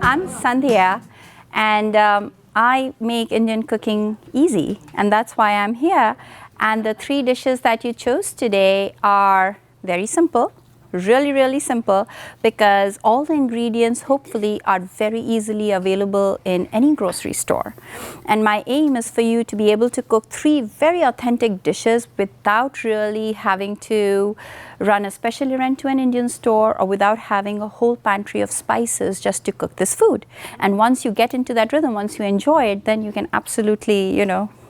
I'm Sandhya, and I make Indian cooking easy, and that's why I'm here. And the three dishes that you chose today are very simple, really simple, because all the ingredients hopefully are very easily available in any grocery store. And my aim is for you to be able to cook three very authentic dishes without really having to run a special errand to an Indian store or without having a whole pantry of spices just to cook this food. And once you get into that rhythm, once you enjoy it, then you can absolutely,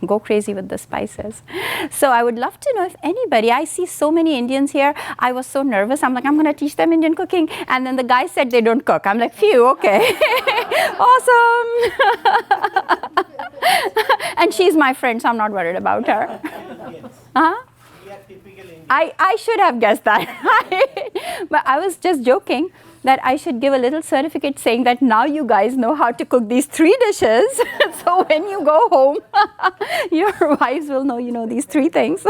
go crazy with the spices. So I would love to know if anybody, I see so many Indians here. I was so nervous. I'm like, I'm going to teach them Indian cooking. And then the guy said they don't cook. I'm like, phew, okay. Awesome. And she's my friend, so I'm not worried about her. Huh? I should have guessed that. But I was just joking that I should give a little certificate saying that now you guys know how to cook these three dishes. So when you go home, your wives will know you know these three things.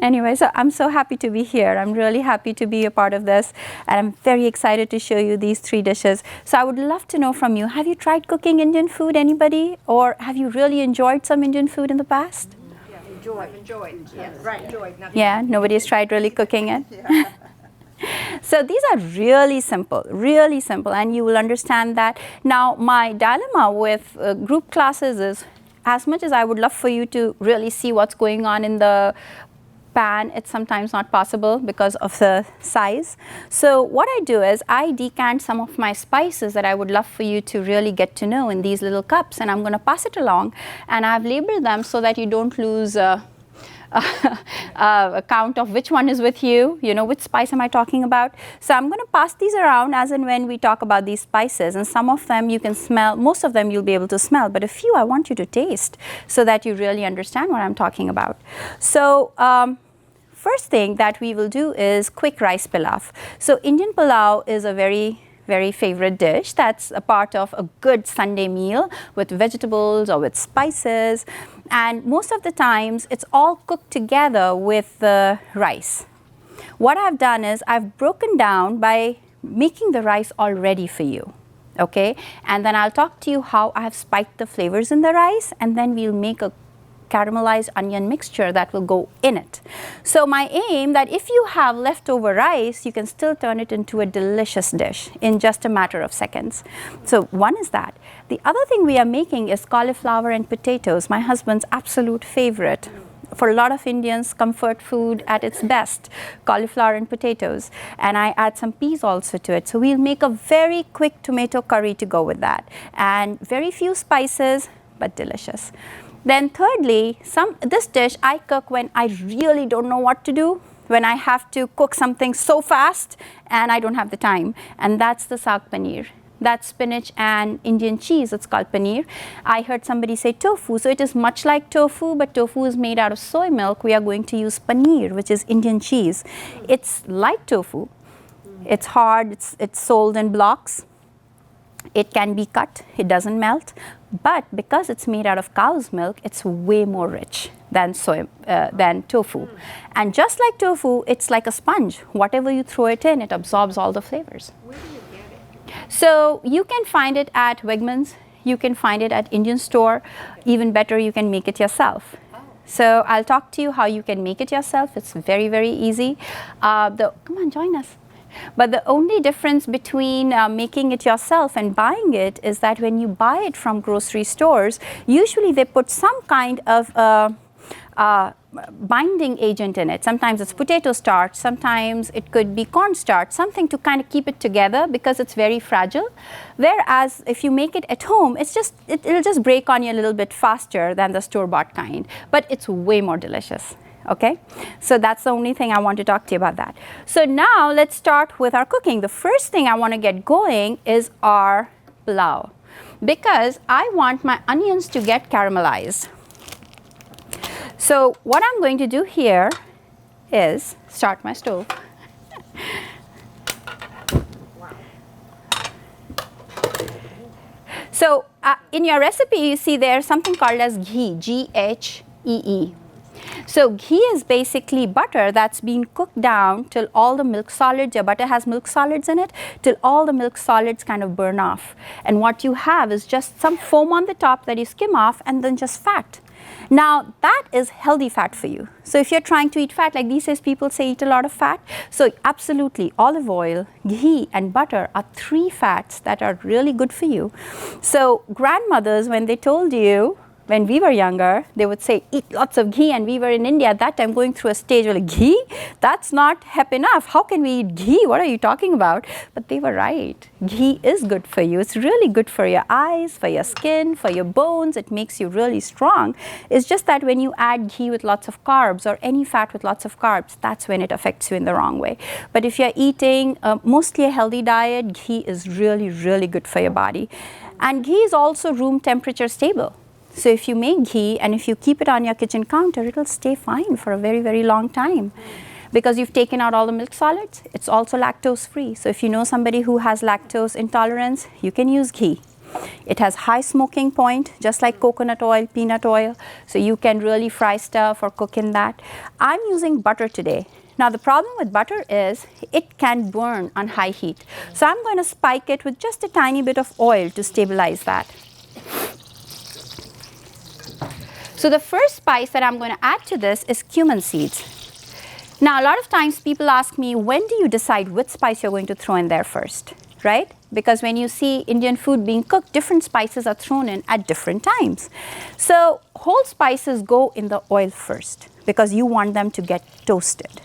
Anyway, so I'm so happy to be here. I'm really happy to be a part of this. And I'm very excited to show you these three dishes. So I would love to know from you, have you tried cooking Indian food, anybody? Or have you really enjoyed some Indian food in the past? Enjoyed. Yes, right. Enjoyed. Yeah, nobody's tried really cooking it. Yeah. So these are really simple, and you will understand that. Now, my dilemma with group classes is, as much as I would love for you to really see what's going on in the pan, it's sometimes not possible because of the size. So what I do is I decant some of my spices that I would love for you to really get to know in these little cups, and I'm going to pass it along, and I've labeled them so that you don't lose a count of which one is with you, which spice am I talking about. So I'm going to pass these around as and when we talk about these spices, and some of them you can smell, most of them you'll be able to smell, but a few I want you to taste so that you really understand what I'm talking about. So first thing that we will do is quick rice pilaf. So Indian pulao is a very favorite dish that's a part of a good Sunday meal with vegetables or with spices, and most of the times it's all cooked together with the rice. What I've done is I've broken down by making the rice all ready for you, okay? And then I'll talk to you how I have spiked the flavors in the rice, and then we'll make a caramelized onion mixture that will go in it. So my aim that if you have leftover rice, you can still turn it into a delicious dish in just a matter of seconds. So one is that. The other thing we are making is cauliflower and potatoes, my husband's absolute favorite. For a lot of Indians, comfort food at its best, cauliflower and potatoes. And I add some peas also to it. So we'll make a very quick tomato curry to go with that. And very few spices, but delicious. Then thirdly, this dish I cook when I really don't know what to do, when I have to cook something so fast and I don't have the time, and that's the saag paneer. That's spinach and Indian cheese, it's called paneer. I heard somebody say tofu, so it is much like tofu, but tofu is made out of soy milk. We are going to use paneer, which is Indian cheese. It's like tofu. It's hard, it's sold in blocks. It can be cut, it doesn't melt, but because it's made out of cow's milk, it's way more rich than tofu. And just like tofu, it's like a sponge. Whatever you throw it in, it absorbs all the flavors. Where do you get it? So you can find it at Wegmans, you can find it at Indian store. Even better, you can make it yourself. So I'll talk to you how you can make it yourself. It's very easy. Come on, join us. But the only difference between making it yourself and buying it is that when you buy it from grocery stores, usually they put some kind of binding agent in it. Sometimes it's potato starch, sometimes it could be cornstarch, something to kind of keep it together because it's very fragile. Whereas if you make it at home, it'll just break on you a little bit faster than the store-bought kind, but it's way more delicious. Okay, so that's the only thing I want to talk to you about that. So now let's start with our cooking. The first thing I want to get going is our pulao, because I want my onions to get caramelized. So what I'm going to do here is start my stove. So in your recipe, you see there's something called as ghee, G-H-E-E. So ghee is basically butter that's been cooked down till all the milk solids, your butter has milk solids in it, till all the milk solids kind of burn off. And what you have is just some foam on the top that you skim off, and then just fat. Now that is healthy fat for you. So if you're trying to eat fat, like these days people say eat a lot of fat. So absolutely, olive oil, ghee and butter are 3 fats that are really good for you. So grandmothers, when they told you, when we were younger, they would say eat lots of ghee, and we were in India at that time going through a stage where like, ghee? That's not hep enough. How can we eat ghee? What are you talking about? But they were right. Ghee is good for you. It's really good for your eyes, for your skin, for your bones. It makes you really strong. It's just that when you add ghee with lots of carbs or any fat with lots of carbs, that's when it affects you in the wrong way. But if you're eating mostly a healthy diet, ghee is really, really good for your body. And ghee is also room temperature stable. So if you make ghee and if you keep it on your kitchen counter, it'll stay fine for a very, very long time. Because you've taken out all the milk solids, it's also lactose free. So if you know somebody who has lactose intolerance, you can use ghee. It has high smoking point, just like coconut oil, peanut oil. So you can really fry stuff or cook in that. I'm using butter today. Now the problem with butter is it can burn on high heat. So I'm going to spike it with just a tiny bit of oil to stabilize that. So the first spice that I'm going to add to this is cumin seeds. Now a lot of times people ask me, when do you decide which spice you're going to throw in there first, right? Because when you see Indian food being cooked, different spices are thrown in at different times. So whole spices go in the oil first because you want them to get toasted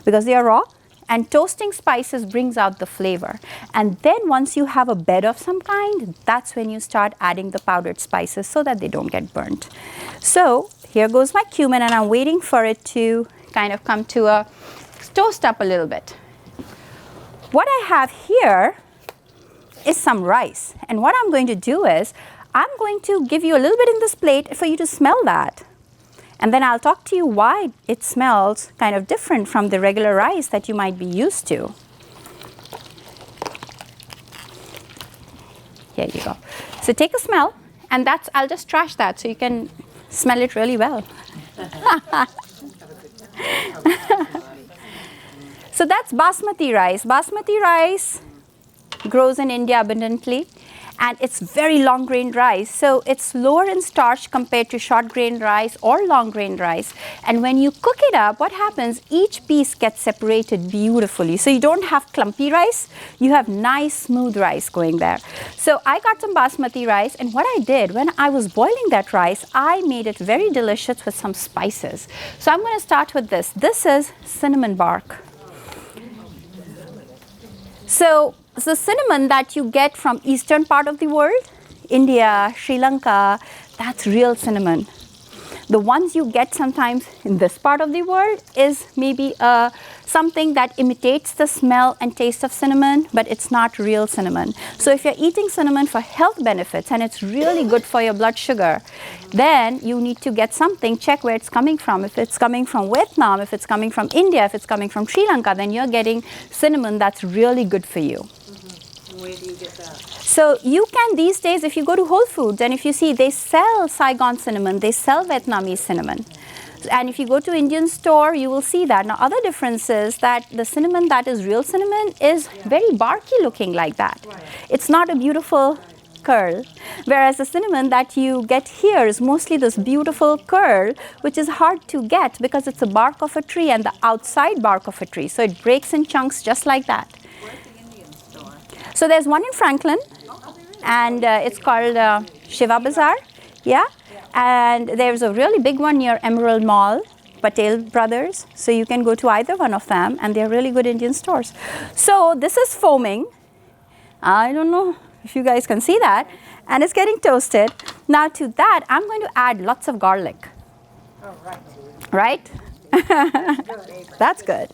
because they are raw. And toasting spices brings out the flavor. And then once you have a bed of some kind, that's when you start adding the powdered spices so that they don't get burnt. So here goes my cumin, and I'm waiting for it to kind of come to a toast up a little bit. What I have here is some rice. And what I'm going to do is, I'm going to give you a little bit in this plate for you to smell that. And then I'll talk to you why it smells kind of different from the regular rice that you might be used to. Here you go. So take a smell, and that's, I'll just trash that so you can smell it really well. So that's basmati rice. Basmati rice grows in India abundantly. And it's very long grained rice. So it's lower in starch compared to short grained rice or long grained rice. And when you cook it up, what happens, each piece gets separated beautifully. So you don't have clumpy rice, you have nice smooth rice going there. So I got some basmati rice, and what I did when I was boiling that rice, I made it very delicious with some spices. So I'm going to start with this. This is cinnamon bark. So the cinnamon that you get from eastern part of the world, India, Sri Lanka, that's real cinnamon. The ones you get sometimes in this part of the world is maybe something that imitates the smell and taste of cinnamon, but it's not real cinnamon. So if you're eating cinnamon for health benefits and it's really good for your blood sugar, then you need to get something, check where it's coming from. If it's coming from Vietnam, if it's coming from India, if it's coming from Sri Lanka, then you're getting cinnamon that's really good for you. Where do you get that? So you can these days, if you go to Whole Foods and if you see, they sell Saigon cinnamon, they sell Vietnamese cinnamon. And if you go to Indian store, you will see that. Now other difference is that the cinnamon that is real cinnamon is very barky looking like that. It's not a beautiful curl, whereas the cinnamon that you get here is mostly this beautiful curl, which is hard to get because it's the bark of a tree and the outside bark of a tree. So it breaks in chunks just like that. So there's one in Franklin, and it's called Shiva Bazaar, yeah. And there's a really big one near Emerald Mall, Patel Brothers. So you can go to either one of them, and they're really good Indian stores. So this is foaming. I don't know if you guys can see that, and it's getting toasted. Now to that, I'm going to add lots of garlic. Oh, right. Right? That's good.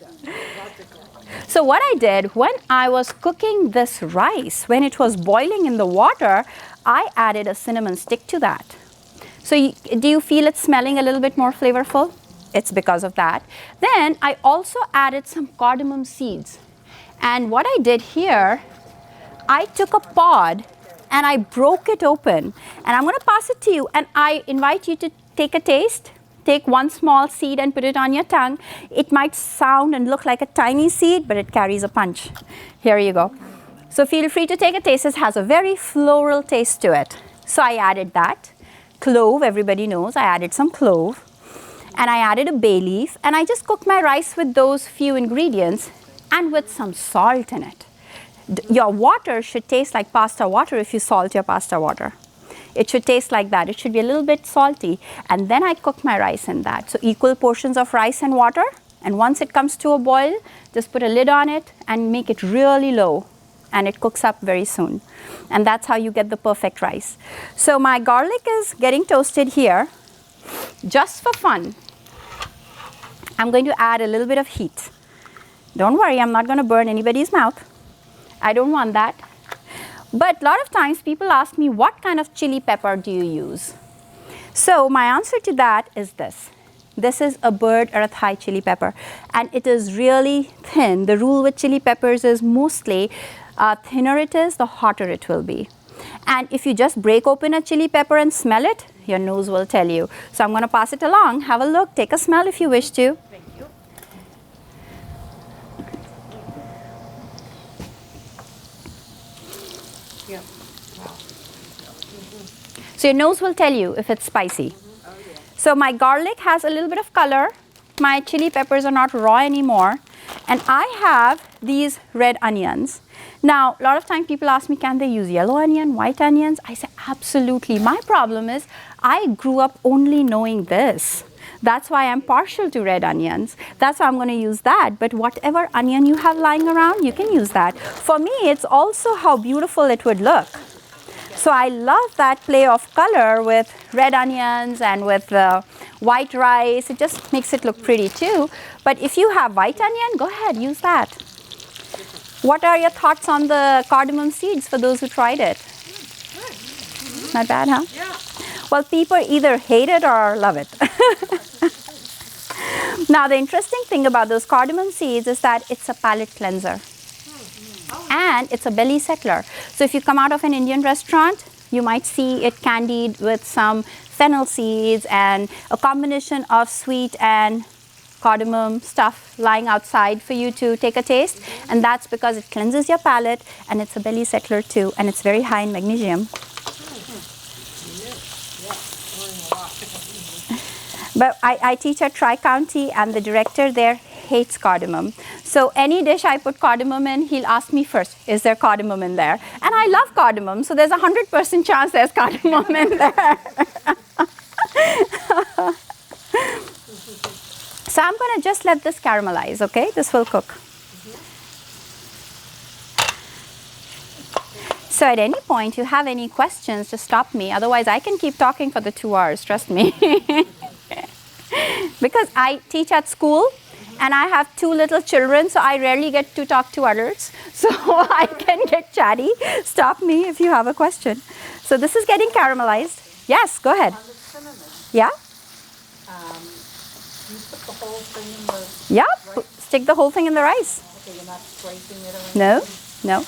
So what I did when I was cooking this rice, when it was boiling in the water, I added a cinnamon stick to that. So do you feel it smelling a little bit more flavorful? It's because of that. Then I also added some cardamom seeds. And what I did here, I took a pod and I broke it open. And I'm going to pass it to you. And I invite you to take a taste. take one small seed and put it on your tongue. It might sound and look like a tiny seed, but it carries a punch. Here you go. So feel free to take a taste. It has a very floral taste to it. So I added that. Clove, everybody knows, I added some clove. And I added a bay leaf, and I just cooked my rice with those few ingredients and with some salt in it. Your water should taste like pasta water if you salt your pasta water. It should taste like that. It should be a little bit salty. And then I cook my rice in that. So equal portions of rice and water. And once it comes to a boil, just put a lid on it and make it really low. And it cooks up very soon. And that's how you get the perfect rice. So my garlic is getting toasted here. Just for fun, I'm going to add a little bit of heat. Don't worry, I'm not going to burn anybody's mouth. I don't want that. But a lot of times people ask me, what kind of chili pepper do you use? So my answer to that is this. This is a bird earth high chili pepper, and it is really thin. The rule with chili peppers is mostly thinner it is, the hotter it will be. And if you just break open a chili pepper and smell it, your nose will tell you. So I'm going to pass it along. Have a look. Take a smell if you wish to. Thank you. Yeah. Wow. So your nose will tell you if it's spicy. Oh, yeah. So my garlic has a little bit of color. My chili peppers are not raw anymore. And I have these red onions. Now, a lot of times people ask me, can they use yellow onion, white onions? I say, absolutely. My problem is I grew up only knowing this. That's why I'm partial to red onions. That's why I'm going to use that. But whatever onion you have lying around, you can use that. For me, it's also how beautiful it would look. So I love that play of color with red onions and with white rice. It just makes it look pretty too. But if you have white onion, go ahead, use that. What are your thoughts on the cardamom seeds for those who tried it? Not bad, huh? Yeah. Well, people either hate it or love it. Now, the interesting thing about those cardamom seeds is that it's a palate cleanser. And it's a belly settler. So if you come out of an Indian restaurant, you might see it candied with some fennel seeds and a combination of sweet and cardamom stuff lying outside for you to take a taste. And that's because it cleanses your palate, and it's a belly settler too, and it's very high in magnesium. But I teach at Tri-County, and the director there hates cardamom. So any dish I put cardamom in, he'll ask me first, is there cardamom in there? And I love cardamom, so there's a 100% chance there's cardamom in there. So I'm going to just let this caramelize, okay? This will cook. So at any point you have any questions, just stop me. Otherwise, I can keep talking for the 2 hours, trust me. Because I teach at school and I have 2 little children, so I rarely get to talk to adults. So I can get chatty. Stop me if you have a question. So this is getting caramelized. Yes, go ahead. On the cinnamon, Yeah? you put the whole thing in the Yeah, rice? stick the whole thing in the rice. Okay, you're not scraping it or No, anything? no.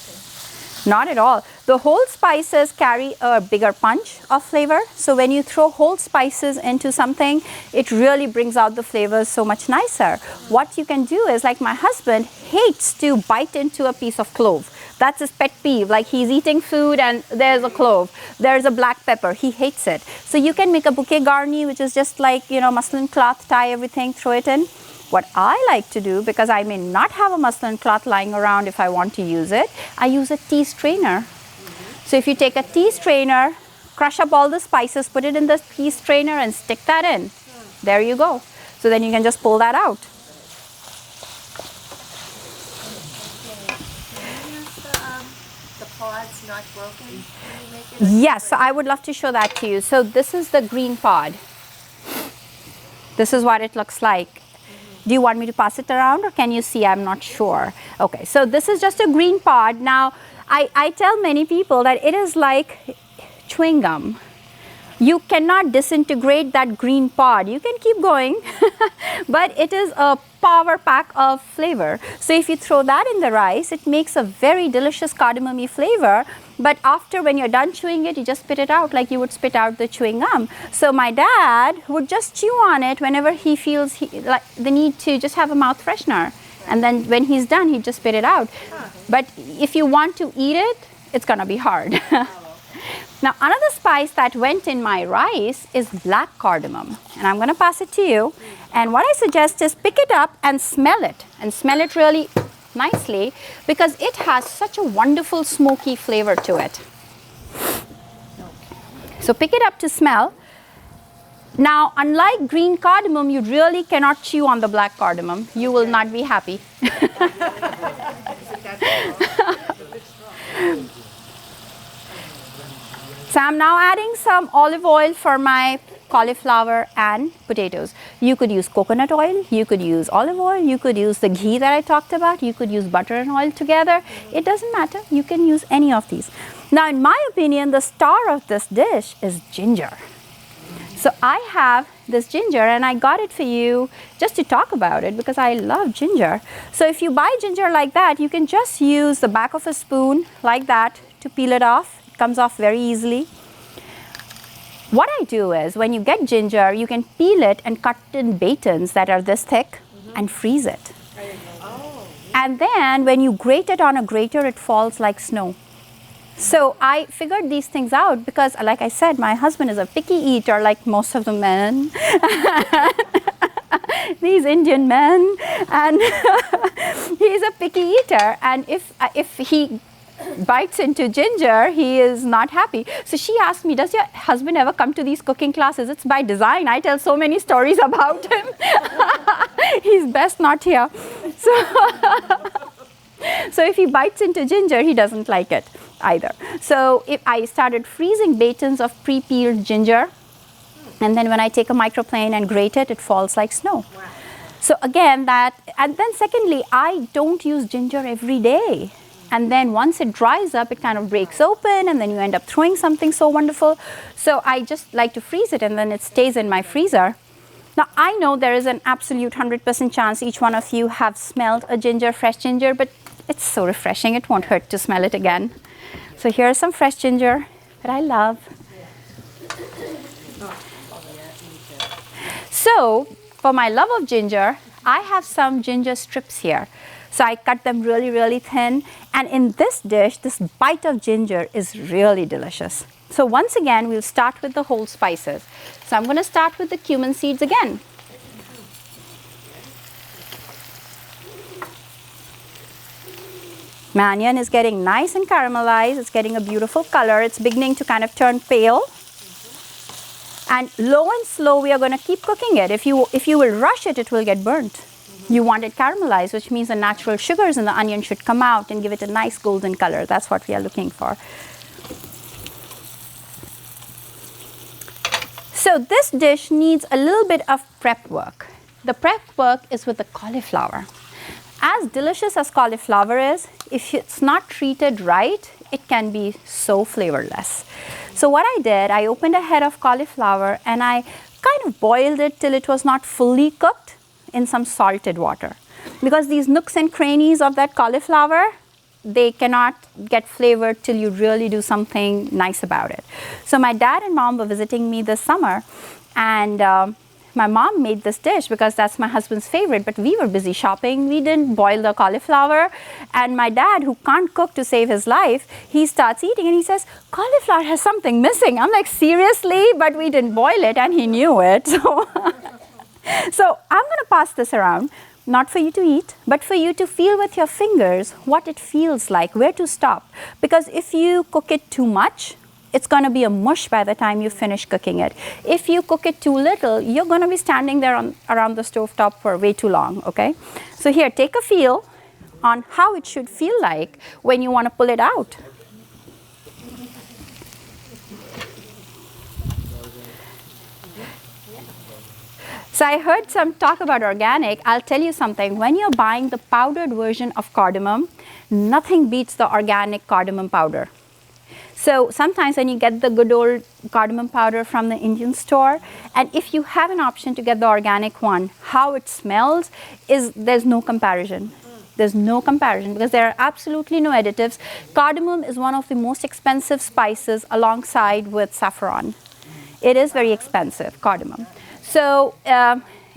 Not at all. The whole spices carry a bigger punch of flavor. So when you throw whole spices into something, it really brings out the flavors so much nicer. What you can do is, like my husband hates to bite into a piece of clove. That's his pet peeve. Like he's eating food and there's a clove. There's a black pepper. He hates it. So you can make a bouquet garni, which is just like, muslin cloth, tie everything, throw it in. What I like to do, because I may not have a muslin cloth lying around if I want to use it, I use a tea strainer. So if you take a tea strainer, crush up all the spices, put it in the tea strainer and stick that in. There you go. So then you can just pull that out. The pod's not broken? Can you make it? Yes, so I would love to show that to you. So this is the green pod. This is what it looks like. Do you want me to pass it around, or can you see? I'm not sure. Okay, so this is just a green pod. Now, I tell many people that it is like chewing gum. You cannot disintegrate that green pod. You can keep going, but it is a power pack of flavor. So if you throw that in the rice, it makes a very delicious cardamom-y flavor. but after, when you're done chewing it, you just spit it out like you would spit out the chewing gum. So my dad would just chew on it whenever he feels like the need to just have a mouth freshener. And then when he's done, he'd just spit it out. But if you want to eat it, it's gonna be hard. Now, another spice that went in my rice is black cardamom. And I'm gonna pass it to you. And what I suggest is pick it up and smell it really nicely, because it has such a wonderful smoky flavor to it. So pick it up to smell. Now, unlike green cardamom, you really cannot chew on the black cardamom. You will not be happy. So I'm now adding some olive oil for my cauliflower and potatoes. You could use coconut oil, you could use olive oil, you could use the ghee that I talked about, you could use butter and oil together. It doesn't matter, you can use any of these. Now, in my opinion, the star of this dish is ginger. So I have this ginger, and I got it for you just to talk about it because I love ginger. So if you buy ginger like that, you can just use the back of a spoon like that to peel it off. It comes off very easily. What I do is, when you get ginger, you can peel it and cut in batons that are this thick and freeze it. And then when you grate it on a grater, it falls like snow. So I figured these things out because, like I said, my husband is a picky eater like most of the men. These Indian men. And he's a picky eater. And if he bites into ginger, he is not happy. So she asked me, does your husband ever come to these cooking classes? It's by design. I tell so many stories about him. He's best not here. So if he bites into ginger, he doesn't like it either. So if I started freezing batons of pre-peeled ginger, and then when I take a microplane and grate it, it falls like snow. Wow. So again, and then secondly, I don't use ginger every day. And then once it dries up, it kind of breaks open, and then you end up throwing something so wonderful. So I just like to freeze it, and then it stays in my freezer. Now, I know there is an absolute 100% chance each one of you have smelled a ginger, fresh ginger, but it's so refreshing, it won't hurt to smell it again. So here's some fresh ginger that I love. So for my love of ginger, I have some ginger strips here. So I cut them really, really thin. And in this dish, this bite of ginger is really delicious. So once again, we'll start with the whole spices. So I'm going to start with the cumin seeds again. My onion is getting nice and caramelized. It's getting a beautiful color. It's beginning to kind of turn pale. And low and slow, we are going to keep cooking it. If you will rush it, it will get burnt. You want it caramelized, which means the natural sugars in the onion should come out and give it a nice golden color. That's what we are looking for. So this dish needs a little bit of prep work. The prep work is with the cauliflower. As delicious as cauliflower is, if it's not treated right, it can be so flavorless. So what I did, I opened a head of cauliflower and I kind of boiled it till it was not fully cooked in some salted water. Because these nooks and crannies of that cauliflower, they cannot get flavored till you really do something nice about it. So my dad and mom were visiting me this summer, and my mom made this dish because that's my husband's favorite, but we were busy shopping. We didn't boil the cauliflower. And my dad, who can't cook to save his life, he starts eating and he says, cauliflower has something missing. I'm like, seriously? But we didn't boil it, and he knew it. So I'm going to pass this around, not for you to eat, but for you to feel with your fingers what it feels like, where to stop. Because if you cook it too much, it's going to be a mush by the time you finish cooking it. If you cook it too little, you're going to be standing there around the stovetop for way too long, okay? So here, take a feel on how it should feel like when you want to pull it out. So I heard some talk about organic. I'll tell you something. When you're buying the powdered version of cardamom, nothing beats the organic cardamom powder. So sometimes when you get the good old cardamom powder from the Indian store, and if you have an option to get the organic one, how it smells there's no comparison. There's no comparison because there are absolutely no additives. Cardamom is one of the most expensive spices alongside with saffron. It is very expensive, cardamom. So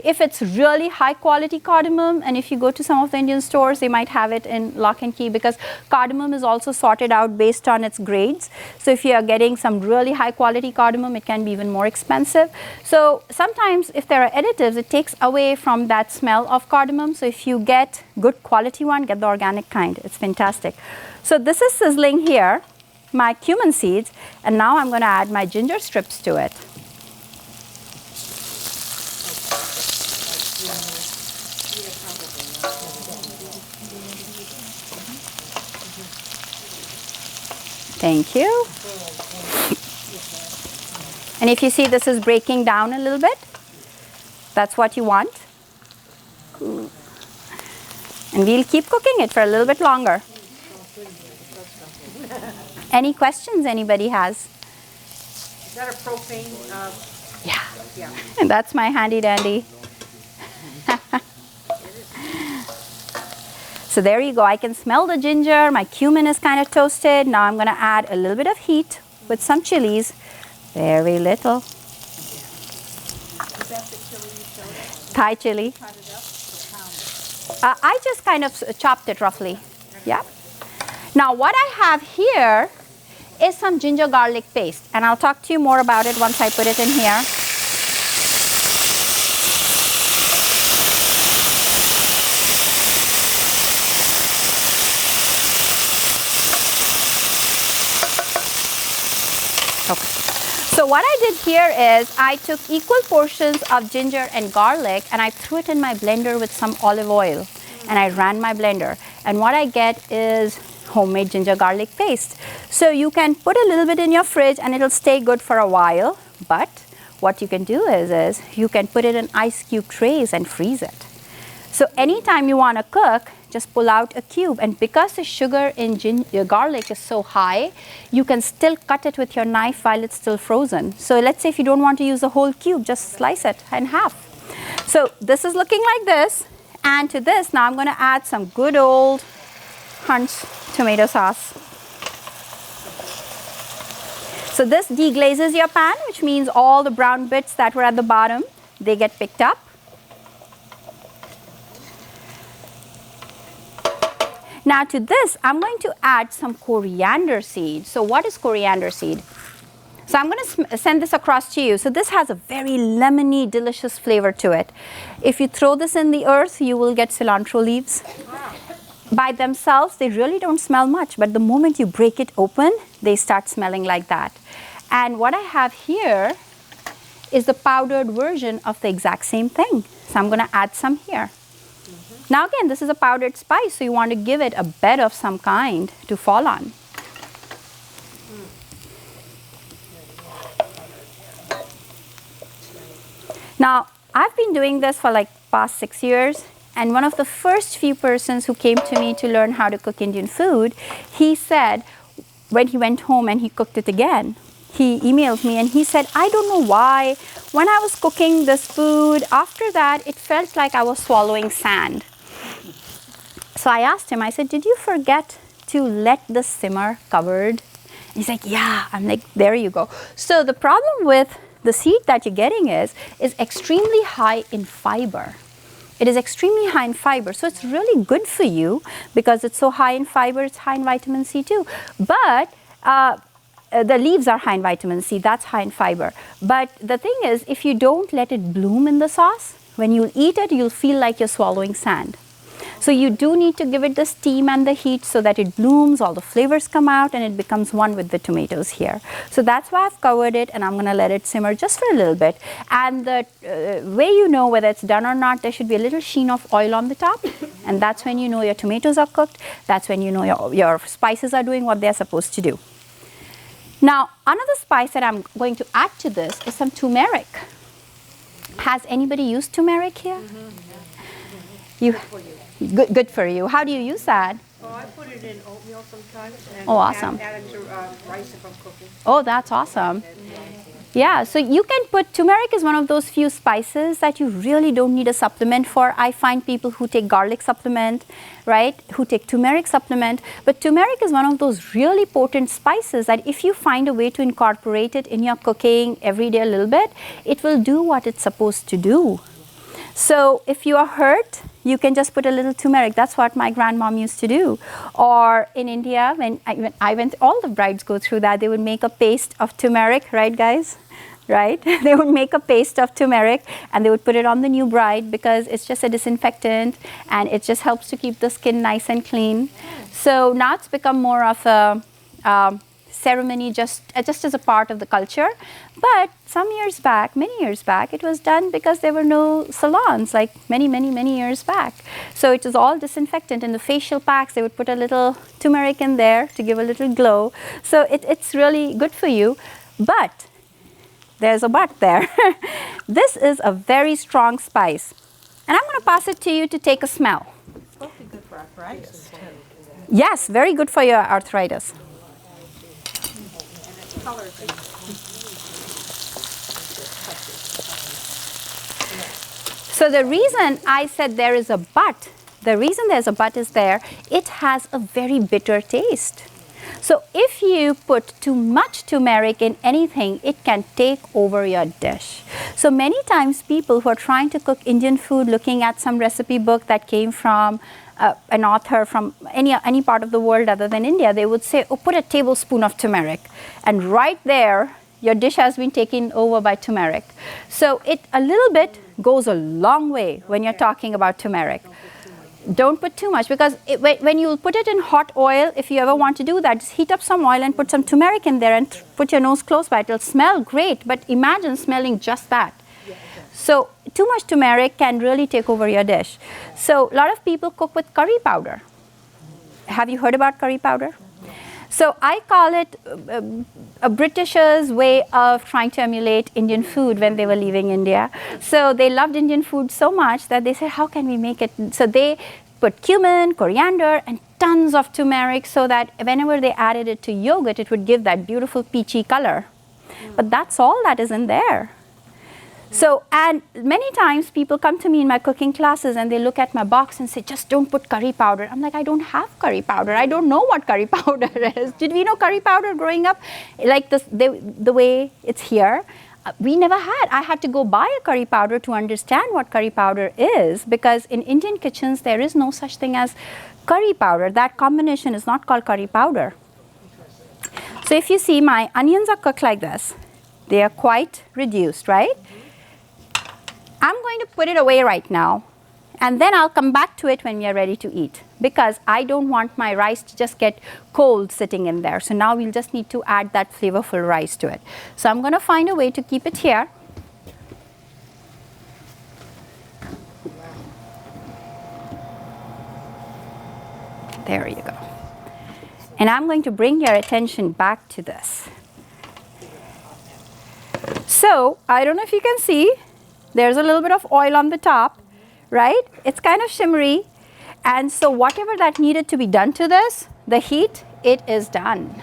if it's really high quality cardamom, and if you go to some of the Indian stores, they might have it in lock and key because cardamom is also sorted out based on its grades. So if you are getting some really high quality cardamom, it can be even more expensive. So sometimes if there are additives, it takes away from that smell of cardamom. So if you get good quality one, get the organic kind. It's fantastic. So this is sizzling here, my cumin seeds, and now I'm going to add my ginger strips to it. Thank you. And if you see this is breaking down a little bit, that's what you want. And we'll keep cooking it for a little bit longer. Any questions anybody has? Is that a propane? Yeah. And that's my handy dandy. So there you go. I can smell the ginger. My cumin is kind of toasted. Now I'm going to add a little bit of heat with some chilies. Very little. Is that the chili you showed us? Thai chili. Cut it up or pound it? I just kind of chopped it roughly. Yeah. Now what I have here is some ginger garlic paste. And I'll talk to you more about it once I put it in here. Okay. So what I did here is I took equal portions of ginger and garlic and I threw it in my blender with some olive oil and I ran my blender. And what I get is homemade ginger garlic paste. So you can put a little bit in your fridge and it'll stay good for a while. But what you can do is you can put it in ice cube trays and freeze it. So anytime you want to cook, just pull out a cube, and because the sugar in garlic is so high, you can still cut it with your knife while it's still frozen. So let's say if you don't want to use the whole cube, just slice it in half. So this is looking like this, and to this now I'm going to add some good old Hunt's tomato sauce. So this deglazes your pan, which means all the brown bits that were at the bottom, they get picked up. Now to this, I'm going to add some coriander seed. So what is coriander seed? So I'm going to send this across to you. So this has a very lemony, delicious flavor to it. If you throw this in the earth, you will get cilantro leaves. By themselves, they really don't smell much, but the moment you break it open, they start smelling like that. And what I have here is the powdered version of the exact same thing. So I'm going to add some here. Now again, this is a powdered spice, so you want to give it a bed of some kind to fall on. Now, I've been doing this for like past 6 years, and one of the first few persons who came to me to learn how to cook Indian food, he said when he went home and he cooked it again, he emailed me and he said, I don't know why, when I was cooking this food, after that, it felt like I was swallowing sand. So I asked him, I said, did you forget to let this simmer covered? And he's like, yeah. I'm like, there you go. So the problem with the seed that you're getting is extremely high in fiber. It is extremely high in fiber. So it's really good for you because it's so high in fiber, it's high in vitamin C too. But the leaves are high in vitamin C, that's high in fiber. But the thing is, if you don't let it bloom in the sauce, when you eat it, you'll feel like you're swallowing sand. So you do need to give it the steam and the heat so that it blooms, all the flavors come out, and it becomes one with the tomatoes here. So that's why I've covered it, and I'm going to let it simmer just for a little bit. And the way you know whether it's done or not, there should be a little sheen of oil on the top, and that's when you know your tomatoes are cooked. That's when you know your spices are doing what they're supposed to do. Now, another spice that I'm going to add to this is some turmeric. Has anybody used turmeric here? You. Good for you. How do you use that? Oh, I put it in oatmeal sometimes. And oh, awesome. Add it to rice if I'm cooking. Oh, that's awesome. Yeah, so you can put, turmeric is one of those few spices that you really don't need a supplement for. I find people who take garlic supplement, right, who take turmeric supplement, but turmeric is one of those really potent spices that if you find a way to incorporate it in your cooking every day a little bit, it will do what it's supposed to do. So if you are hurt, you can just put a little turmeric. That's what my grandmom used to do. Or in India, when I went, all the brides go through that. They would make a paste of turmeric, right, guys? Right? They would make a paste of turmeric and they would put it on the new bride because it's just a disinfectant and it just helps to keep the skin nice and clean. So now it's become more of a ceremony just as a part of the culture. But some years back, many years back, it was done because there were no salons, like many years back. So it was all disinfectant. In the facial packs, they would put a little turmeric in there to give a little glow. So it's really good for you. But there's a but there. This is a very strong spice. And I'm going to pass it to you to take a smell. It's supposed to be good for arthritis. Yes, very good for your arthritis. So the reason I said there is a but, the reason there's a but is there, it has a very bitter taste. So if you put too much turmeric in anything, it can take over your dish. So many times people who are trying to cook Indian food, looking at some recipe book that came from an author from any part of the world other than India, they would say, oh, put a tablespoon of turmeric. And right there, your dish has been taken over by turmeric. So it a little bit goes a long way when you're talking about turmeric. Don't put too much because when you put it in hot oil, if you ever want to do that, just heat up some oil and put some turmeric in there and put your nose close by it. It'll smell great, but imagine smelling just that. So too much turmeric can really take over your dish. So a lot of people cook with curry powder. Have you heard about curry powder? So I call it a Britishers' way of trying to emulate Indian food when they were leaving India. So they loved Indian food so much that they said, how can we make it? So they put cumin, coriander, and tons of turmeric so that whenever they added it to yogurt, it would give that beautiful peachy color. But that's all that is in there. So, and many times people come to me in my cooking classes and they look at my box and say, just don't put curry powder. I'm like, I don't have curry powder. I don't know what curry powder is. Did we know curry powder growing up? Like the way it's here? We never had. I had to go buy a curry powder to understand what curry powder is because in Indian kitchens, there is no such thing as curry powder. That combination is not called curry powder. So if you see, my onions are cooked like this. They are quite reduced, right? I'm going to put it away right now and then I'll come back to it when we are ready to eat because I don't want my rice to just get cold sitting in there. So now we'll just need to add that flavorful rice to it. So I'm going to find a way to keep it here. There you go. And I'm going to bring your attention back to this. So I don't know if you can see. There's a little bit of oil on the top, right? It's kind of shimmery. And so whatever that needed to be done to this, the heat, it is done.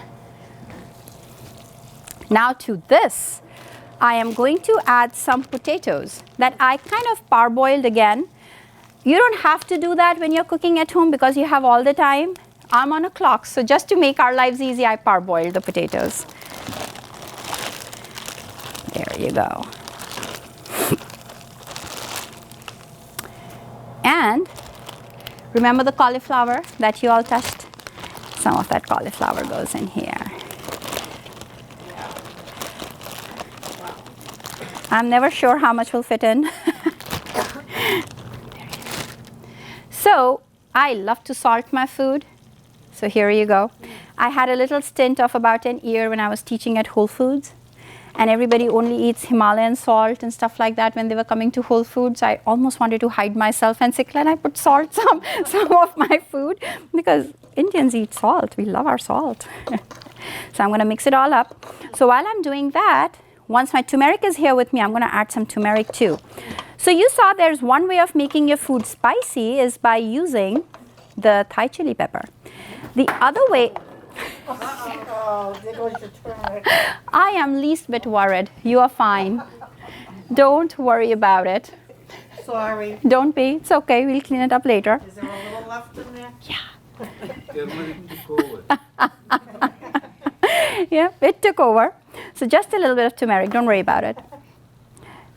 Now to this, I am going to add some potatoes that I kind of parboiled again. You don't have to do that when you're cooking at home because you have all the time. I'm on a clock, so just to make our lives easy, I parboiled the potatoes. There you go. And remember the cauliflower that you all touched? Some of that cauliflower goes in here. I'm never sure how much will fit in. So I love to salt my food. So here you go. I had a little stint of about an year when I was teaching at Whole Foods. And everybody only eats Himalayan salt and stuff like that when they were coming to Whole Foods. I almost wanted to hide myself and say, can I put salt some of my food? Because Indians eat salt. We love our salt. So I'm going to mix it all up. So while I'm doing that, once my turmeric is here with me, I'm going to add some turmeric too. So you saw there's one way of making your food spicy is by using the Thai chili pepper. The other way, Oh, there goes your turmeric. I am least bit worried. You are fine. Don't worry about it. Sorry. Don't be. It's okay. We'll clean it up later. Is there a little left in there? Yeah, it took over. So just a little bit of turmeric. Don't worry about it.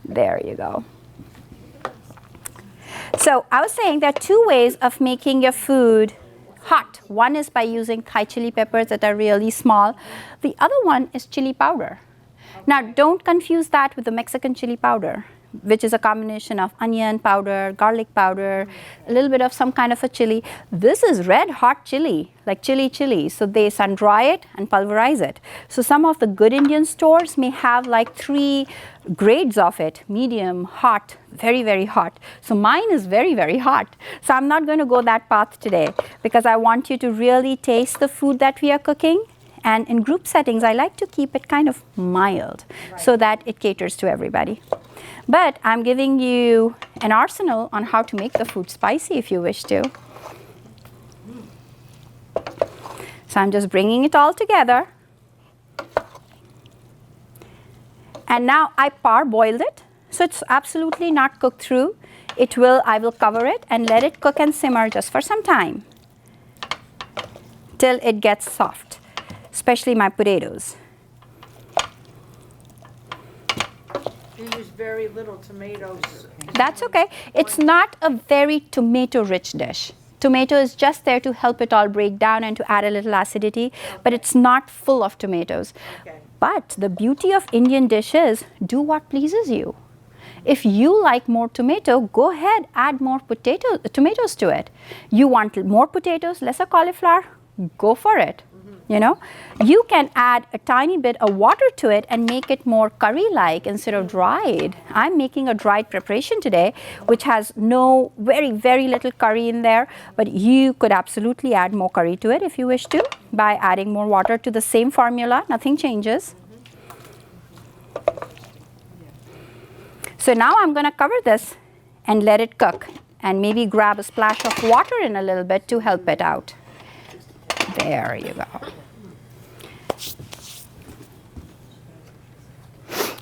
There you go. So I was saying there are two ways of making your food hot. One is by using Thai chili peppers that are really small. The other one is chili powder. Now don't confuse that with the Mexican chili powder, which is a combination of onion powder, garlic powder, a little bit of some kind of a chili. This is red hot chili, like chili. So they sun dry it and pulverize it. So some of the good Indian stores may have like 3 grades of it: medium, hot, very hot. So mine is very hot. So I'm not going to go that path today because I want you to really taste the food that we are cooking. And in group settings, I like to keep it kind of mild so that it caters to everybody. But I'm giving you an arsenal on how to make the food spicy if you wish to. So I'm just bringing it all together. And now I parboiled it, so it's absolutely not cooked through. I will cover it and let it cook and simmer just for some time till it gets soft, especially my potatoes. You use very little tomatoes. That's okay. It's not a very tomato-rich dish. Tomato is just there to help it all break down and to add a little acidity, but it's not full of tomatoes. Okay. But the beauty of Indian dishes, do what pleases you. If you like more tomato, go ahead, add more tomatoes to it. You want more potatoes, lesser cauliflower, go for it. You know, you can add a tiny bit of water to it and make it more curry-like instead of dried. I'm making a dried preparation today, which has very little curry in there, but you could absolutely add more curry to it if you wish to by adding more water to the same formula. Nothing changes. So now I'm going to cover this and let it cook and maybe grab a splash of water in a little bit to help it out. There you go.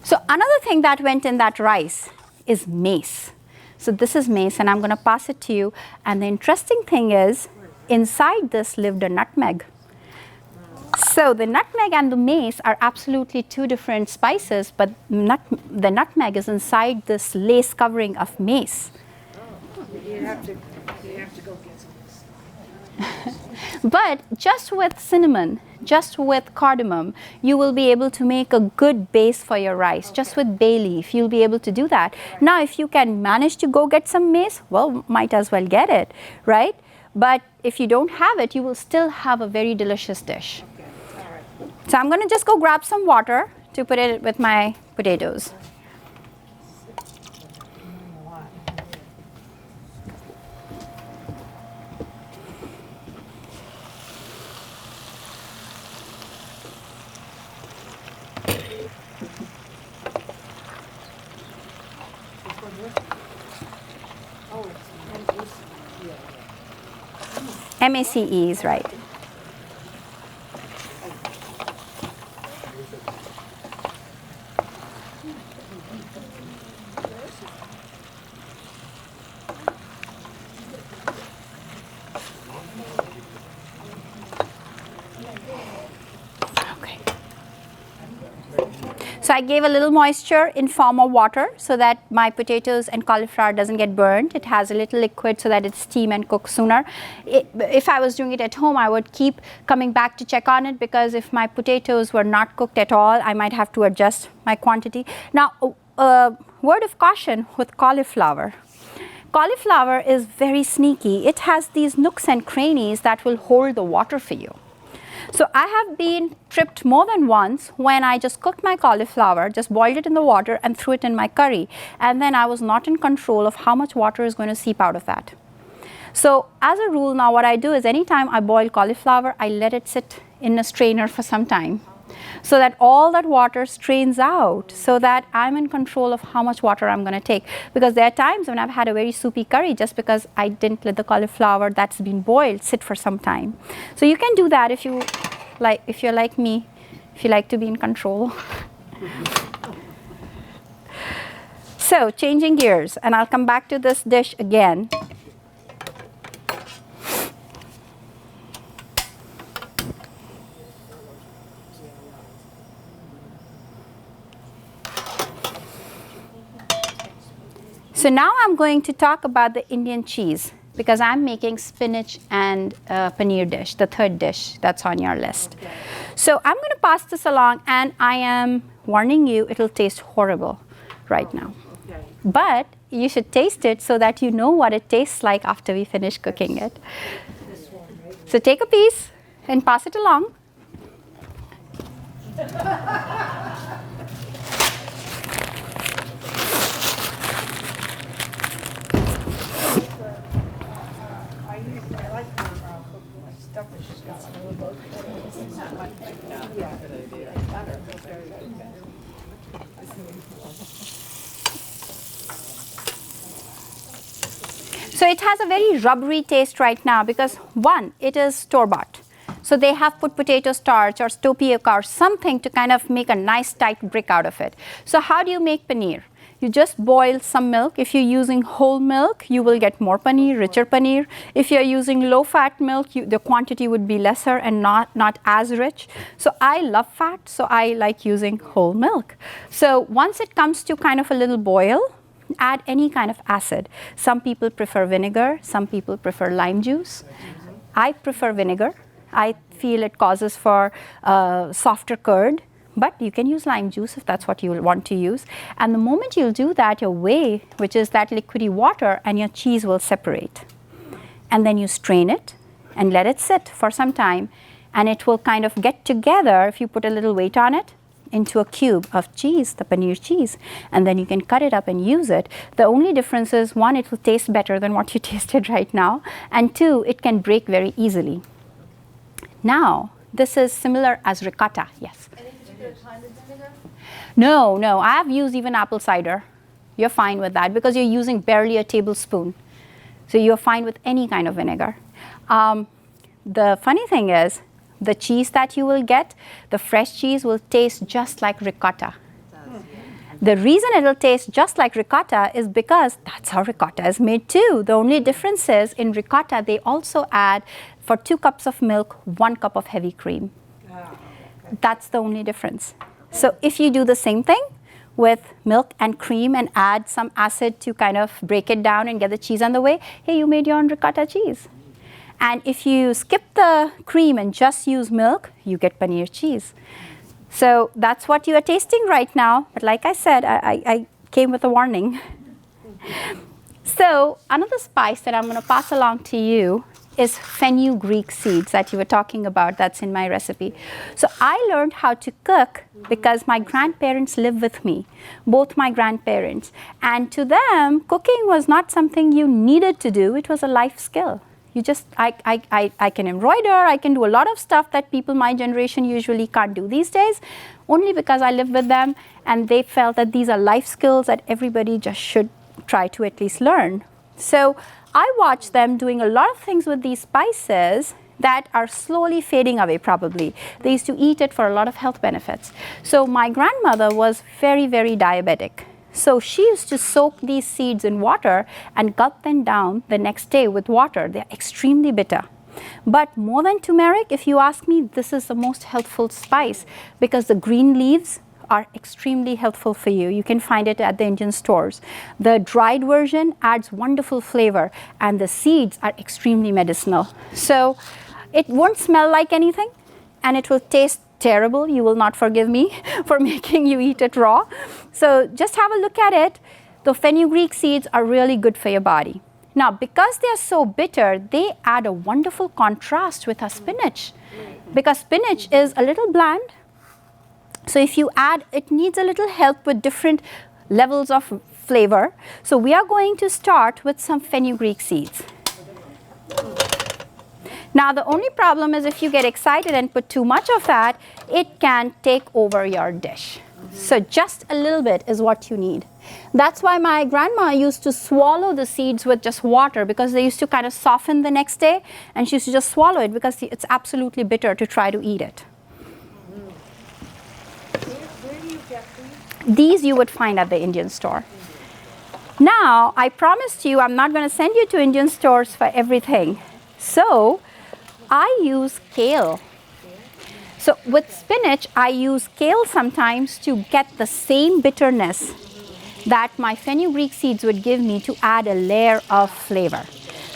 So another thing that went in that rice is mace. So this is mace and I'm going to pass it to you. And the interesting thing is inside this lived a nutmeg. So the nutmeg and the mace are absolutely 2 different spices, but the nutmeg is inside this lace covering of mace. You have to go get some. But just with cinnamon, just with cardamom, you will be able to make a good base for your rice. Just with bay leaf, you'll be able to do that. Now, if you can manage to go get some mace, well, might as well get it, right? But if you don't have it, you will still have a very delicious dish. So I'm going to just go grab some water to put it with my potatoes. MACE is right. Okay. So I gave a little moisture in form of water so that my potatoes and cauliflower doesn't get burned. It has a little liquid so that it steam and cook sooner. If I was doing it at home, I would keep coming back to check on it because if my potatoes were not cooked at all, I might have to adjust my quantity. Now, word of caution with cauliflower. Cauliflower is very sneaky. It has these nooks and crannies that will hold the water for you. So I have been tripped more than once when I just cooked my cauliflower, just boiled it in the water and threw it in my curry. And then I was not in control of how much water is going to seep out of that. So as a rule now what I do is anytime I boil cauliflower, I let it sit in a strainer for some time so that all that water strains out so that I'm in control of how much water I'm going to take. Because there are times when I've had a very soupy curry just because I didn't let the cauliflower that's been boiled sit for some time. So you can do that if you like if you're like me, if you like to be in control. So changing gears, and I'll come back to this dish again. So now I'm going to talk about the Indian cheese, because I'm making spinach and paneer dish, the third dish that's on your list. Okay. So I'm going to pass this along, and I am warning you, it'll taste horrible right now. Okay. But you should taste it so that you know what it tastes like after we finish cooking it. So take a piece and pass it along. So it has a very rubbery taste right now because one, it is store-bought. So they have put potato starch or tapioca or something to kind of make a nice tight brick out of it. So how do you make paneer? You just boil some milk. If you're using whole milk, you will get more paneer, richer paneer. If you're using low-fat milk, the quantity would be lesser and not as rich. So I love fat, so I like using whole milk. So once it comes to kind of a little boil, add any kind of acid. Some people prefer vinegar, some people prefer lime juice. I prefer vinegar. I feel it causes for softer curd, but you can use lime juice if that's what you want to use. And the moment you'll do that, your whey, which is that liquidy water, and your cheese will separate. And then you strain it and let it sit for some time, and it will kind of get together if you put a little weight on it into a cube of cheese, the paneer cheese, and then you can cut it up and use it. The only difference is, one, it will taste better than what you tasted right now, and two, it can break very easily. Now, this is similar as ricotta, yes? Any particular kind of vinegar? No, I have used even apple cider. You're fine with that because you're using barely a tablespoon. So you're fine with any kind of vinegar. The funny thing is, the cheese that you will get, the fresh cheese will taste just like ricotta. The reason it will taste just like ricotta is because that's how ricotta is made too. The only difference is in ricotta, they also add, for 2 cups of milk, 1 cup of heavy cream. That's the only difference. So if you do the same thing with milk and cream and add some acid to kind of break it down and get the cheese on the way, hey, you made your own ricotta cheese. And if you skip the cream and just use milk, you get paneer cheese. So that's what you are tasting right now. But like I said, I came with a warning. So another spice that I'm going to pass along to you is fenugreek seeds that you were talking about. That's in my recipe. So I learned how to cook because my grandparents live with me, both my grandparents. And to them, cooking was not something you needed to do. It was a life skill. You just, I can embroider, I can do a lot of stuff that people my generation usually can't do these days, only because I live with them and they felt that these are life skills that everybody just should try to at least learn. So I watched them doing a lot of things with these spices that are slowly fading away probably. They used to eat it for a lot of health benefits. So my grandmother was very, very diabetic. So she used to soak these seeds in water and gulp them down the next day with water. They're extremely bitter. But more than turmeric, if you ask me, this is the most healthful spice because the green leaves are extremely helpful for you. You can find it at the Indian stores. The dried version adds wonderful flavor and the seeds are extremely medicinal. So it won't smell like anything and it will taste terrible. You will not forgive me for making you eat it raw. So just have a look at it. The fenugreek seeds are really good for your body. Now, because they are so bitter, they add a wonderful contrast with our spinach. Because spinach is a little bland. So if you add, it needs a little help with different levels of flavor. So we are going to start with some fenugreek seeds. Now, the only problem is if you get excited and put too much of that, it can take over your dish. So just a little bit is what you need. That's why my grandma used to swallow the seeds with just water because they used to kind of soften the next day and she used to just swallow it because it's absolutely bitter to try to eat it. These you would find at the Indian store. Now, I promised you I'm not going to send you to Indian stores for everything. So, I use kale. So, with spinach, I use kale sometimes to get the same bitterness that my fenugreek seeds would give me to add a layer of flavor.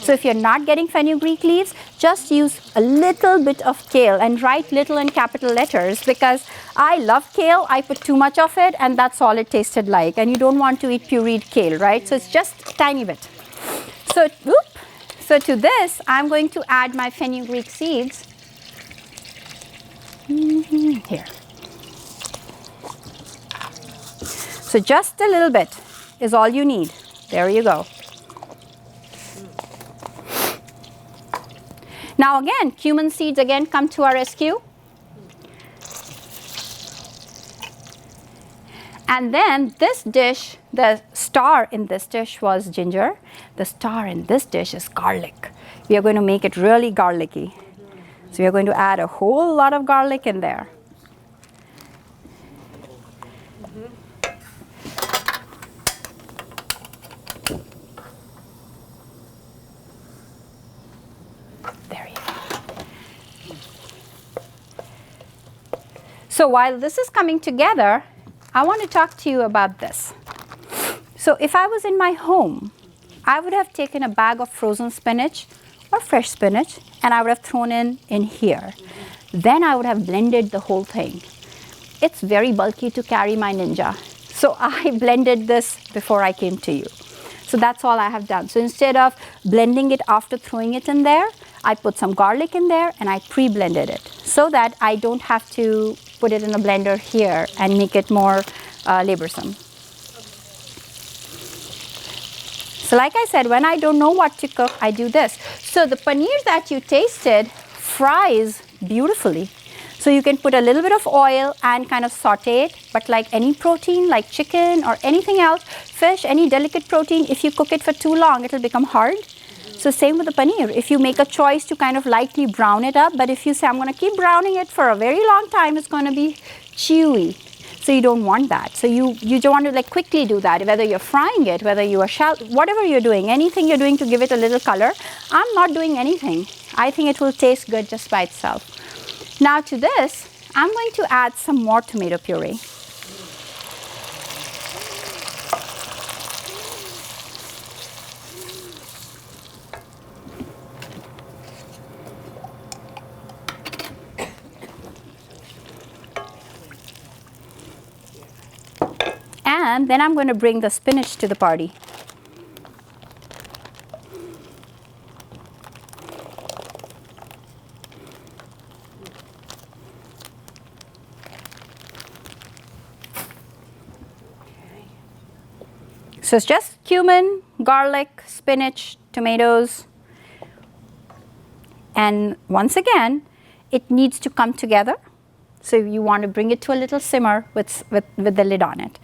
So if you're not getting fenugreek leaves, just use a little bit of kale and write little in capital letters, because I love kale. I put too much of it and that's all it tasted like. And you don't want to eat pureed kale, right? So it's just a tiny bit. So to this, I'm going to add my fenugreek seeds. Here. So just a little bit is all you need. There you go. Now again, cumin seeds again come to our rescue. And then this dish, the star in this dish was ginger. The star in this dish is garlic. We are going to make it really garlicky. So we are going to add a whole lot of garlic in there. There you go. So while this is coming together, I want to talk to you about this. So if I was in my home, I would have taken a bag of frozen spinach or fresh spinach and I would have thrown in here. Then I would have blended the whole thing. It's very bulky to carry my Ninja. So I blended this before I came to you. So that's all I have done. So instead of blending it after throwing it in there, I put some garlic in there and I pre-blended it so that I don't have to put it in a blender here and make it more laborsome. So like I said, when I don't know what to cook, I do this. So the paneer that you tasted fries beautifully. So you can put a little bit of oil and kind of saute it, but like any protein, like chicken or anything else, fish, any delicate protein, if you cook it for too long, it'll become hard. So same with the paneer. If you make a choice to kind of lightly brown it up, but if you say, I'm going to keep browning it for a very long time, it's going to be chewy. So you don't want that. So you just want to like quickly do that, whether you're frying it, whether you are whatever you're doing, anything you're doing to give it a little color. I'm not doing anything. I think it will taste good just by itself. Now to this, I'm going to add some more tomato puree. And then I'm going to bring the spinach to the party. So it's just cumin, garlic, spinach, tomatoes. And once again, it needs to come together. So you want to bring it to a little simmer with the lid on it.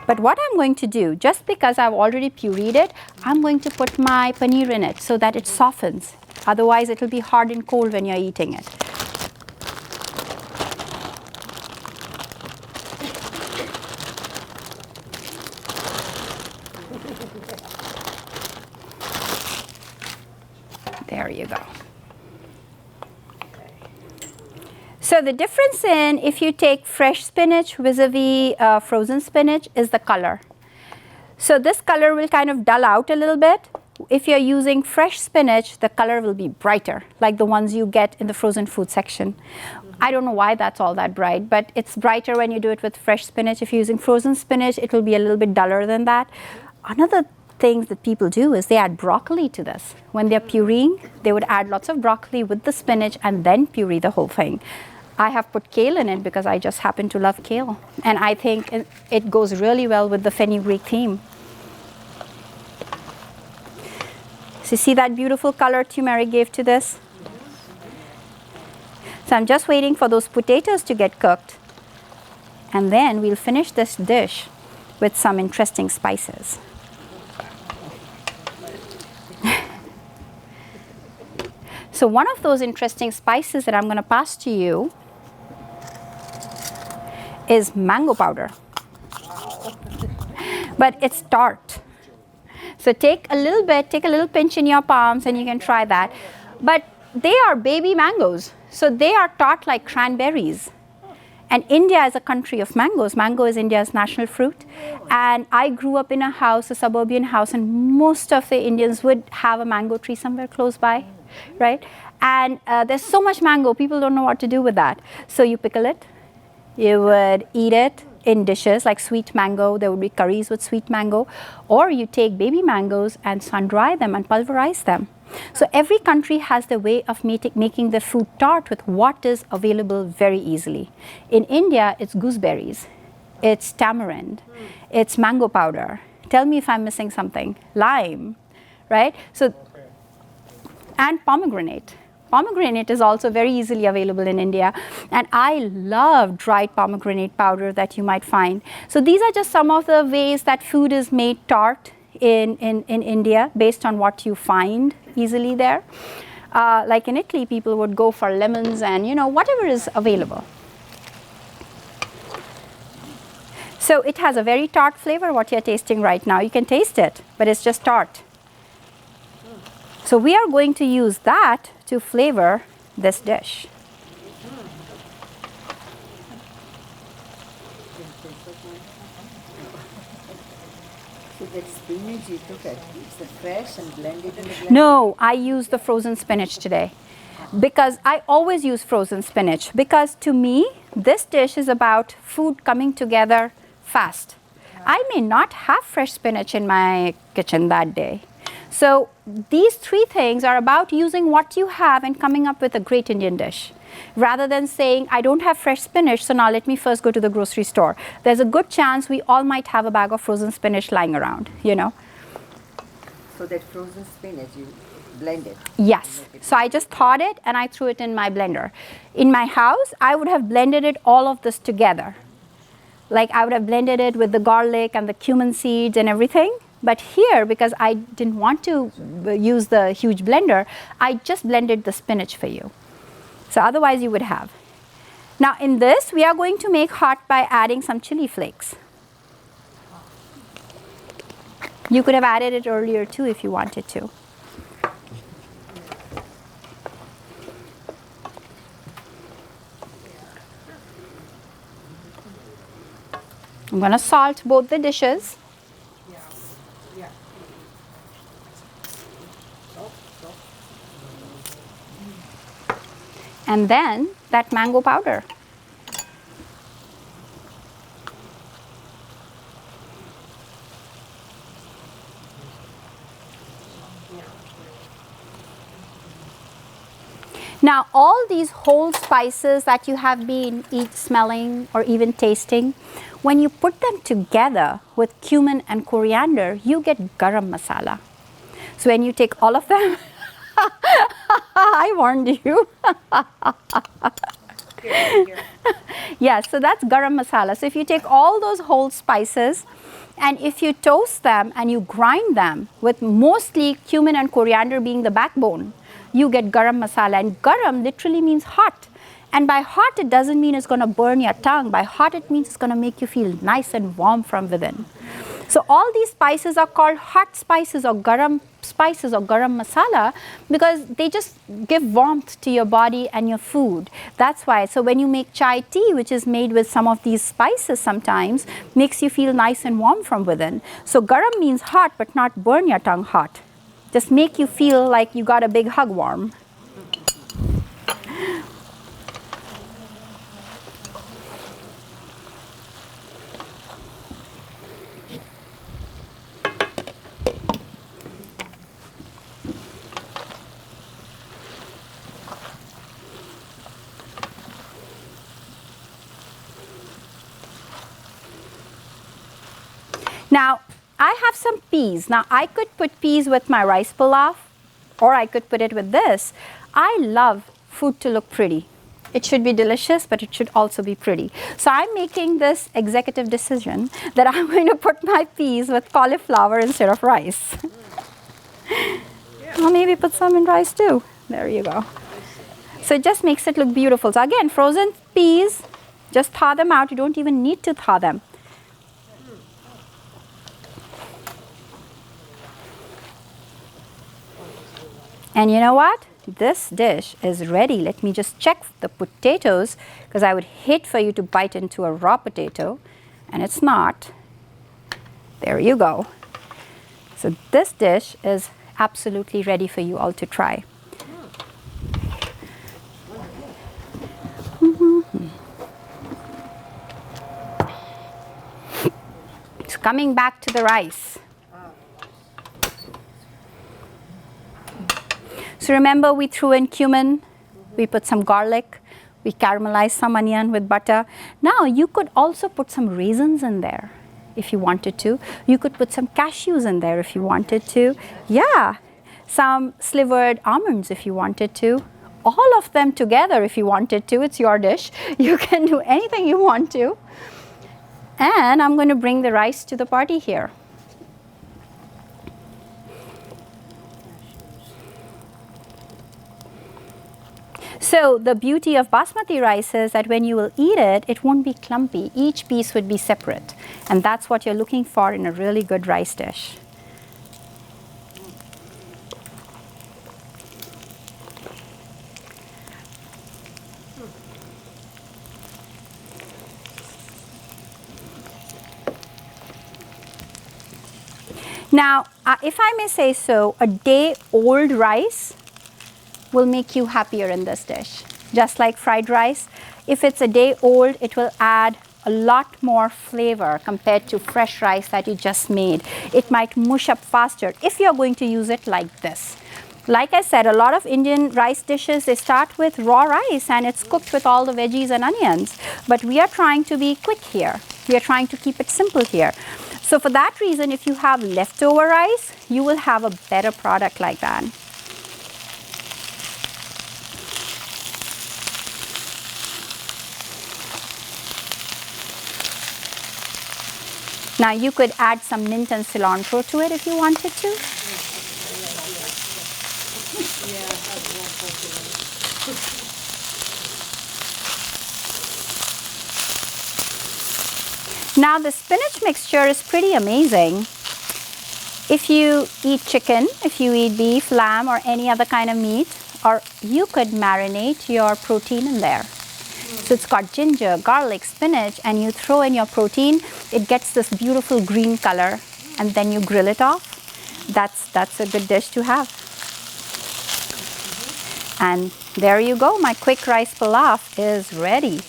But what I'm going to do, just because I've already pureed it, I'm going to put my paneer in it so that it softens. Otherwise, it will be hard and cold when you're eating it. There you go. So the difference in if you take fresh spinach vis-a-vis frozen spinach is the color. So this color will kind of dull out a little bit. If you're using fresh spinach, the color will be brighter, like the ones you get in the frozen food section. I don't know why that's all that bright, but it's brighter when you do it with fresh spinach. If you're using frozen spinach, it will be a little bit duller than that. Another things that people do is they add broccoli to this. When they're pureeing, they would add lots of broccoli with the spinach and then puree the whole thing. I have put kale in it because I just happen to love kale. And I think it goes really well with the fenugreek theme. So you see that beautiful color turmeric gave to this? So I'm just waiting for those potatoes to get cooked. And then we'll finish this dish with some interesting spices. So one of those interesting spices that I'm going to pass to you is mango powder. But it's tart. So take a little bit, take a little pinch in your palms and you can try that. But they are baby mangoes. So they are tart like cranberries. And India is a country of mangoes. Mango is India's national fruit. And I grew up in a house, a suburban house, and most of the Indians would have a mango tree somewhere close by, right? And there's so much mango, people don't know what to do with that. So you pickle it, you would eat it in dishes like sweet mango. There would be curries with sweet mango. Or you take baby mangoes and sun dry them and pulverize them. So every country has the way of making the food tart with what is available very easily. In India, it's gooseberries, it's tamarind, it's mango powder. Tell me if I'm missing something. Lime, right? So, and pomegranate. Pomegranate is also very easily available in India, and I love dried pomegranate powder that you might find. So these are just some of the ways that food is made tart in India based on what you find easily there. Like in Italy, people would go for lemons and whatever is available. So it has a very tart flavor, what you're tasting right now. You can taste it, but it's just tart. So we are going to use that to flavor this dish. So that spinach you took it, it's the fresh and blended in the blender? No, I use the frozen spinach today because I always use frozen spinach, because to me this dish is about food coming together fast. I may not have fresh spinach in my kitchen that day. So these three things are about using what you have and coming up with a great Indian dish. Rather than saying, I don't have fresh spinach, so now let me first go to the grocery store. There's a good chance we all might have a bag of frozen spinach lying around, So that frozen spinach you blend it? Yes. So I just thawed it and I threw it in my blender. In my house, I would have blended it all of this together. Like I would have blended it with the garlic and the cumin seeds and everything. But here, because I didn't want to use the huge blender, I just blended the spinach for you. So otherwise you would have. Now in this, we are going to make hot by adding some chili flakes. You could have added it earlier too if you wanted to. I'm going to salt both the dishes. And then that mango powder. Now all these whole spices that you have been smelling or even tasting, when you put them together with cumin and coriander, you get garam masala. So when you take all of them, I warned you. Yes, so that's garam masala. So if you take all those whole spices and if you toast them and you grind them with mostly cumin and coriander being the backbone, you get garam masala. And garam literally means hot. And by hot, it doesn't mean it's going to burn your tongue. By hot, it means it's going to make you feel nice and warm from within. So all these spices are called hot spices or garam spices or garam masala because they just give warmth to your body and your food. That's why. So when you make chai tea, which is made with some of these spices sometimes, makes you feel nice and warm from within. So garam means hot, but not burn your tongue hot. Just make you feel like you got a big hug warm. Now, I have some peas. Now, I could put peas with my rice pilaf, or I could put it with this. I love food to look pretty. It should be delicious, but it should also be pretty. So I'm making this executive decision that I'm going to put my peas with cauliflower instead of rice. Or maybe put some in rice too. There you go. So it just makes it look beautiful. So again, frozen peas, Just thaw them out. You don't even need to thaw them. And you know what? This dish is ready. Let me just check the potatoes, because I would hate for you to bite into a raw potato, and it's not. There you go. So this dish is absolutely ready for you all to try. So coming back to the rice. So remember, we threw in cumin, we put some garlic, we caramelized some onion with butter. Now you could also put some raisins in there if you wanted to. You could put some cashews in there if you wanted to. Yeah, some slivered almonds if you wanted to. All of them together if you wanted to. It's your dish. You can do anything you want to. And I'm going to bring the rice to the party here. So the beauty of basmati rice is that when you will eat it, it won't be clumpy. Each piece would be separate. And that's what you're looking for in a really good rice dish. Now, if I may say so, a day-old rice will make you happier in this dish. Just like fried rice, if it's a day old, it will add a lot more flavor compared to fresh rice that you just made. It might mush up faster if you're going to use it like this. Like I said, a lot of Indian rice dishes, they start with raw rice and it's cooked with all the veggies and onions. But we are trying to be quick here. We are trying to keep it simple here. So for that reason, if you have leftover rice, you will have a better product like that. Now you could add some mint and cilantro to it if you wanted to. Now the spinach mixture is pretty amazing. If you eat chicken, if you eat beef, lamb, or any other kind of meat, or you could marinate your protein in there. So it's got ginger, garlic, spinach, and you throw in your protein. It gets this beautiful green color, and then you grill it off. That's a good dish to have. And there you go. My quick rice pilaf is ready.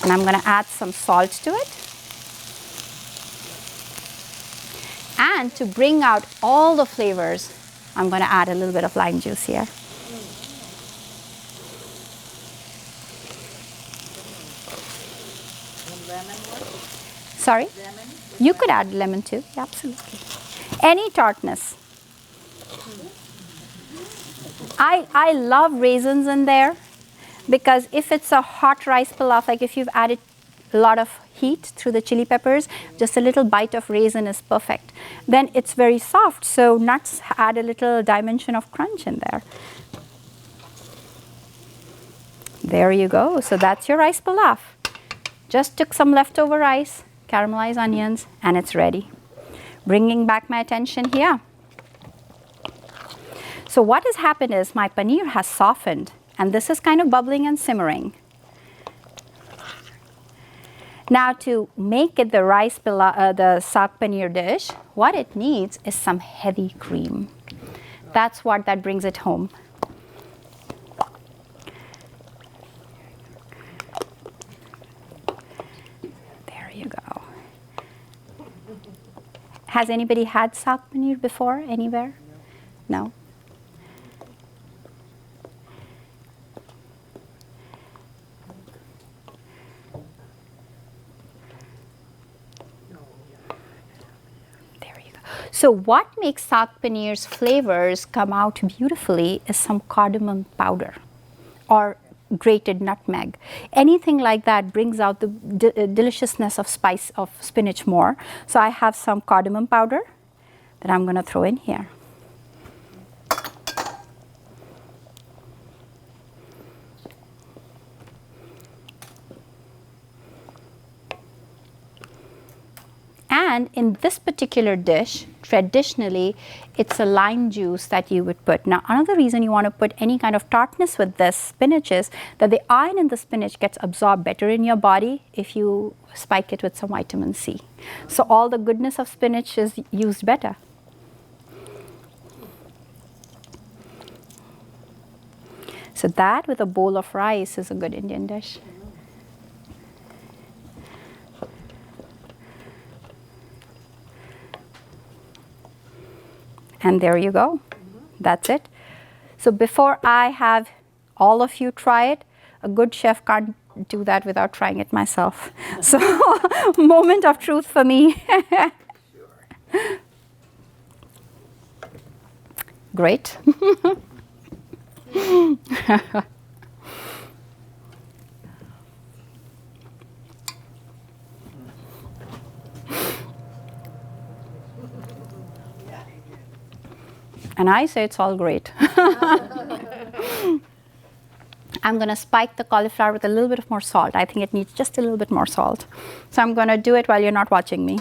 And I'm going to add some salt to it. And to bring out all the flavors, I'm going to add a little bit of lime juice here. Sorry? Lemon? You could add lemon too, yeah, absolutely. Any tartness. I love raisins in there because if it's a hot rice pilaf, like if you've added a lot of heat through the chili peppers, just a little bite of raisin is perfect. Then it's very soft, so nuts add a little dimension of crunch in there. There you go. So that's your rice pilaf. Just took some leftover rice, caramelized onions, and it's ready. Bringing back my attention here. So what has happened is my paneer has softened, and this is kind of bubbling and simmering. Now to make it the the saag paneer dish, what it needs is some heavy cream. That's what that brings it home. There you go. Has anybody had saag paneer before anywhere? No? So what makes saag paneer's flavors come out beautifully is some cardamom powder or grated nutmeg. Anything like that brings out the deliciousness of spice of spinach more. So I have some cardamom powder that I'm going to throw in here. And in this particular dish, traditionally, it's a lime juice that you would put. Now, another reason you want to put any kind of tartness with this spinach is that the iron in the spinach gets absorbed better in your body if you spike it with some vitamin C. So all the goodness of spinach is used better. So that with a bowl of rice is a good Indian dish. And there you go. That's it. So before I have all of you try it, a good chef can't do that without trying it myself. So moment of truth for me. Great. And I say it's all great. I'm going to spike the cauliflower with a little bit of more salt. I think it needs just a little bit more salt. So I'm going to do it while you're not watching me.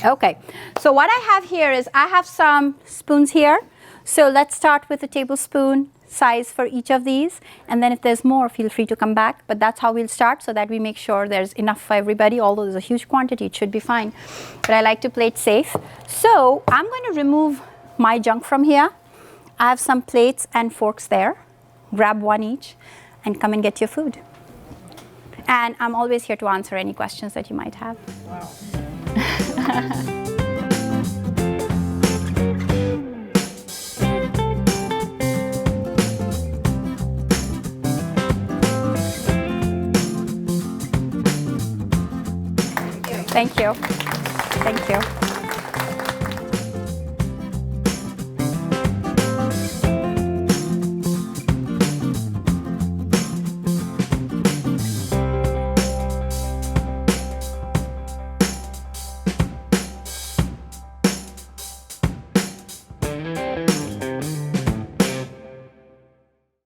Okay, so what I have here is I have some spoons here. So let's start with a tablespoon size for each of these, and then if there's more, feel free to come back. But that's how we'll start, so that we make sure there's enough for everybody. Although there's a huge quantity, it should be fine. But I like to play it safe. So I'm going to remove my junk from here. I have some plates and forks there. Grab one each and come and get your food. And I'm always here to answer any questions that you might have. Wow. Thank you. Thank you.